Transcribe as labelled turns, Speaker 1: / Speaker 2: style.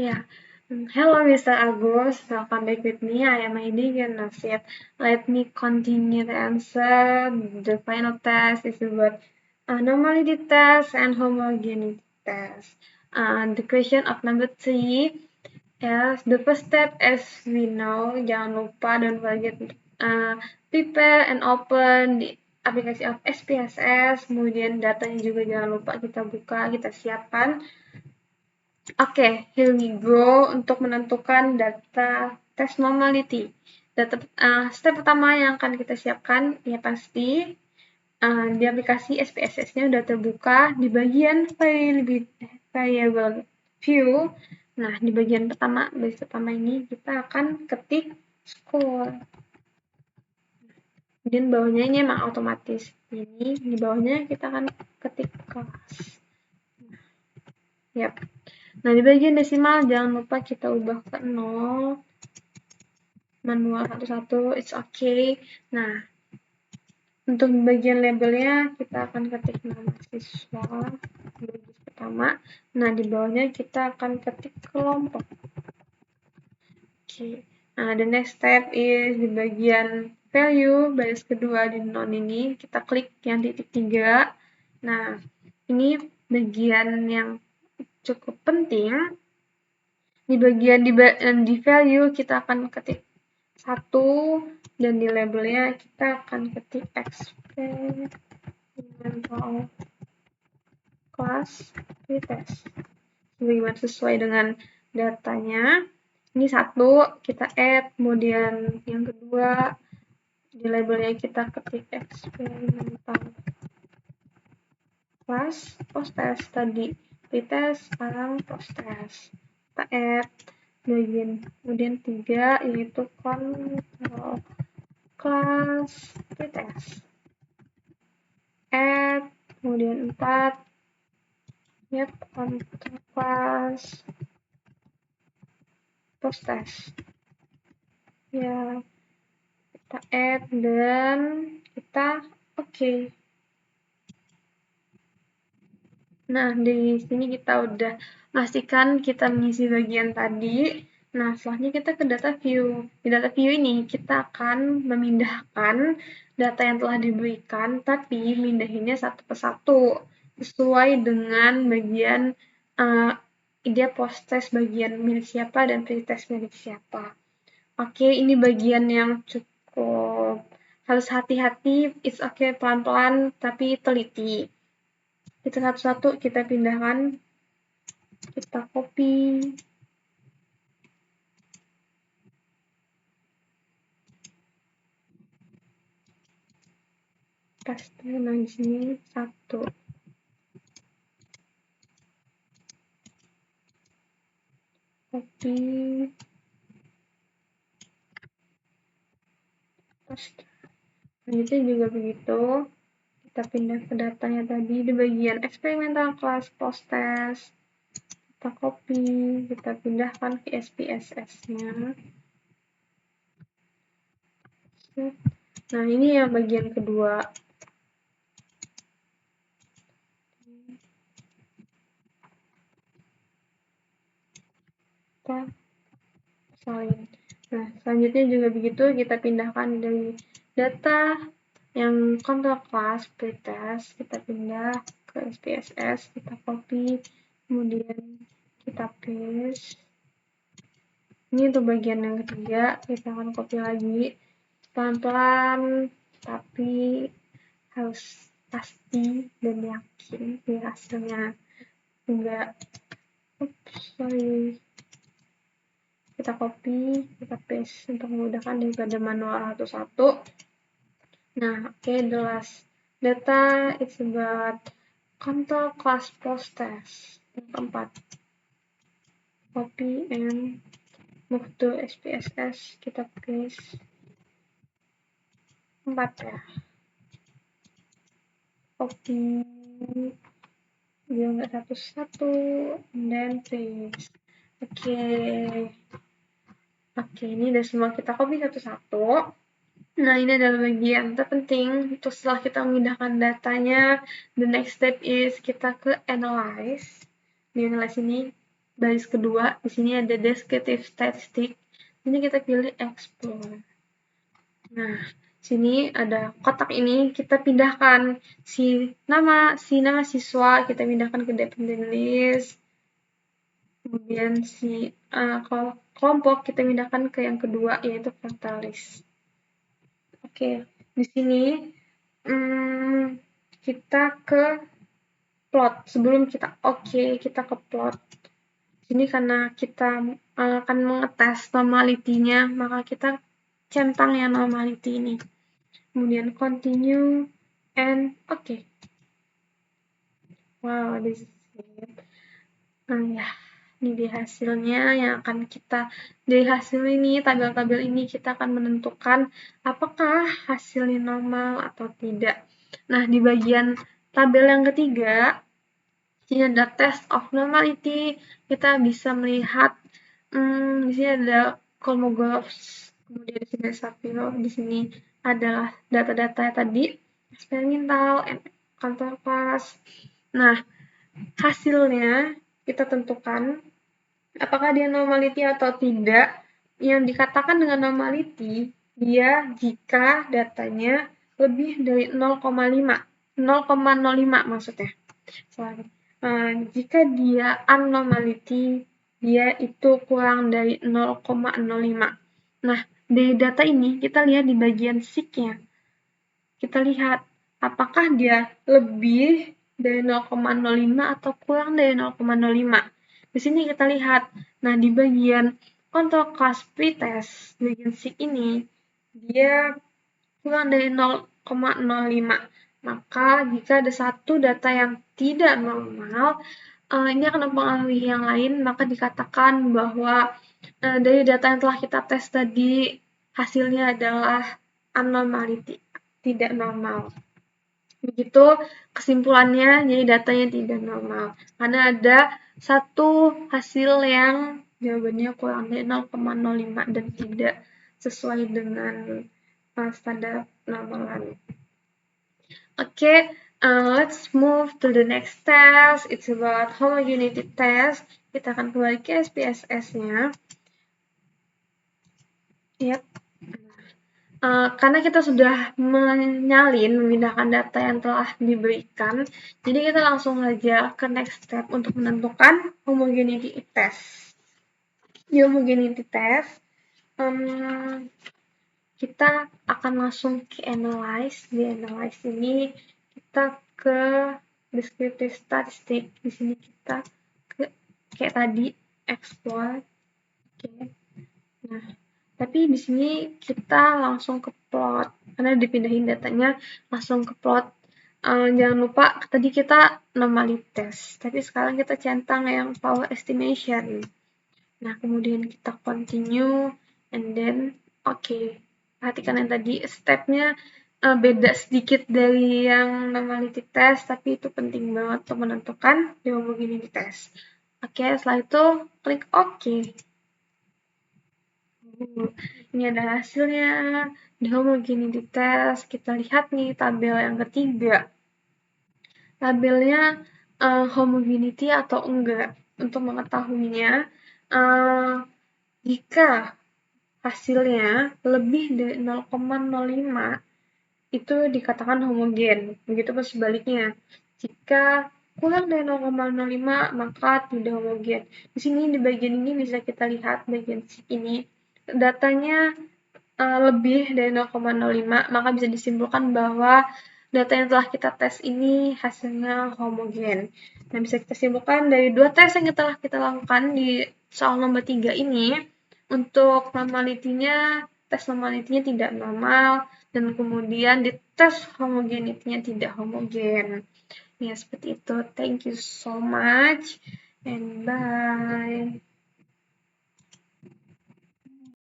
Speaker 1: Yeah. Hello, Mr. Agus. Welcome back with me. I am Heidi Nasid. Let me continue the answer. The final test is about normality test and homogeneity test. The question of number 3 is the first step, as we know, jangan lupa, don't forget prepare and open the aplikasi of SPSS. Kemudian datanya juga jangan lupa kita buka, kita siapkan. Oke, here we go untuk menentukan data test normality. Step pertama yang akan kita siapkan ya pasti di aplikasi SPSS-nya udah terbuka di bagian variable view. Nah, di bagian baris pertama ini kita akan ketik score. Kemudian bawahnya ini emang otomatis. Ini di bawahnya kita akan ketik kelas. Yap. Nah, di bagian desimal jangan lupa kita ubah ke 0. Manual 11, it's okay. Nah, untuk bagian labelnya kita akan ketik nama siswa di bagian pertama. Nah, di bawahnya kita akan ketik kelompok. Oke. Nah, the next step is di bagian value, baris kedua di non ini, kita klik yang titik 3. Nah, ini bagian yang cukup penting. Di bagian di value kita akan ketik 1 dan di labelnya kita akan ketik experimental class pretest. Bagaimana sesuai dengan datanya. Ini 1 kita add, kemudian yang kedua di labelnya kita ketik experimental class post-test tadi pretest, sekarang post-test. Kita add kemudian 3 yaitu control class pretest. Add, kemudian 4 control class post-test. Ya, kita add dan kita oke. Nah, di sini kita udah pastikan kita mengisi bagian tadi. Nah, selanjutnya kita ke data view. Di data view ini kita akan memindahkan data yang telah diberikan, tapi mindahinnya satu persatu sesuai dengan bagian dia post-test bagian milik siapa dan pre-test milik siapa. Oke, ini bagian yang cukup harus hati-hati. It's okay, pelan-pelan tapi teliti. Kita satu-satu kita pindahkan, kita copy, paste di sini 1. Copy, paste. Selanjutnya juga begitu. Kita pindah ke datanya tadi di bagian experimental class post-test. Kita copy, kita pindahkan ke SPSS-nya. Nah, ini yang bagian kedua. Kita salin. Nah, selanjutnya juga begitu, kita pindahkan dari data yang control class pretest, kita pindah ke SPSS, kita copy, kemudian kita paste. Ini untuk bagian yang ketiga, kita akan copy lagi, pelan-pelan, tapi harus pasti dan yakin di hasilnya. Enggak, kita copy, kita paste untuk memudahkan daripada manual satu-satu. Nah, oke, the last data it's about control class post-test. Yang keempat, copy and move to SPSS, kita paste 4 ya. Copy, biar nggak satu-satu, and then paste. Oke, ini udah semua kita copy satu-satu. Nah, ini adalah bagian terpenting. Terus setelah kita memindahkan datanya, the next step is kita ke analyze. Di analyze ini baris kedua, di sini ada descriptive statistic. Ini kita pilih explore. Nah, sini ada kotak ini, kita pindahkan si nama siswa, kita pindahkan ke dependent list. Kemudian si kelompok kita pindahkan ke yang kedua, yaitu factor list. Oke, di sini kita ke plot. Sebelum kita kita ke plot. Sini karena kita akan mengetes normality-nya, maka kita centang yang normality ini. Kemudian continue and wow, this is it. Ya, ini di hasilnya yang akan kita, dari hasil ini, tabel-tabel ini kita akan menentukan apakah hasilnya normal atau tidak. Nah, di bagian tabel yang ketiga, sini ada test of normality, kita bisa melihat di sini ada Kolmogorovs, kemudian di sini Shapiro, di sini adalah data-data tadi eksperimental, kantor class. Nah, hasilnya kita tentukan apakah dia normality atau tidak. Yang dikatakan dengan normality, dia jika datanya lebih dari 0,05 maksudnya. Sorry. Jika dia abnormality, dia itu kurang dari 0,05. Nah, dari data ini kita lihat di bagian seek-nya. Kita lihat apakah dia lebih dari 0,05 atau kurang dari 0,05. Di sini kita lihat. Nah, di bagian control class pretest, bagian seek ini, dia kurang dari 0,05. Maka jika ada satu data yang tidak normal, ini akan mempengaruhi yang lain, maka dikatakan bahwa dari data yang telah kita tes tadi, hasilnya adalah abnormality, tidak normal. Begitu kesimpulannya, jadi datanya tidak normal. Karena ada satu hasil yang jawabannya kurang dari 0,05 dan tidak sesuai dengan standar normalan. Let's move to the next test. It's about homogeneity test. Kita akan kembali ke SPSS-nya. Yep. Karena kita sudah memindahkan data yang telah diberikan, jadi kita langsung saja ke next step untuk menentukan homogeneity test. Di homogeneity test, kita akan langsung ke analyze. Di analyze ini kita ke descriptive statistic. Di sini kita ke kayak tadi explore. Nah, tapi di sini kita langsung ke plot karena dipindahin datanya langsung ke plot. Jangan lupa tadi kita normally test, tapi sekarang kita centang yang power estimation. Nah, kemudian kita continue and then perhatikan yang tadi stepnya beda sedikit dari yang normality test, tapi itu penting banget untuk menentukan di homogeneity test. Setelah itu klik Ini ada hasilnya di homogeneity test. Kita lihat nih tabel yang ketiga. Tabelnya homogeneity atau enggak. Untuk mengetahuinya, jika hasilnya lebih dari 0,05 itu dikatakan homogen. Begitu pun sebaliknya. Jika kurang dari 0,05 maka tidak homogen. Di sini di bagian ini bisa kita lihat bagian ini datanya lebih dari 0,05 maka bisa disimpulkan bahwa data yang telah kita tes ini hasilnya homogen. Nah, bisa kita simpulkan dari dua tes yang telah kita lakukan di soal nomor 3 ini, untuk normality-nya, tes normality-nya tidak normal, dan kemudian di tes homogenity-nya tidak homogen. Ya, seperti itu. Thank you so much, and bye.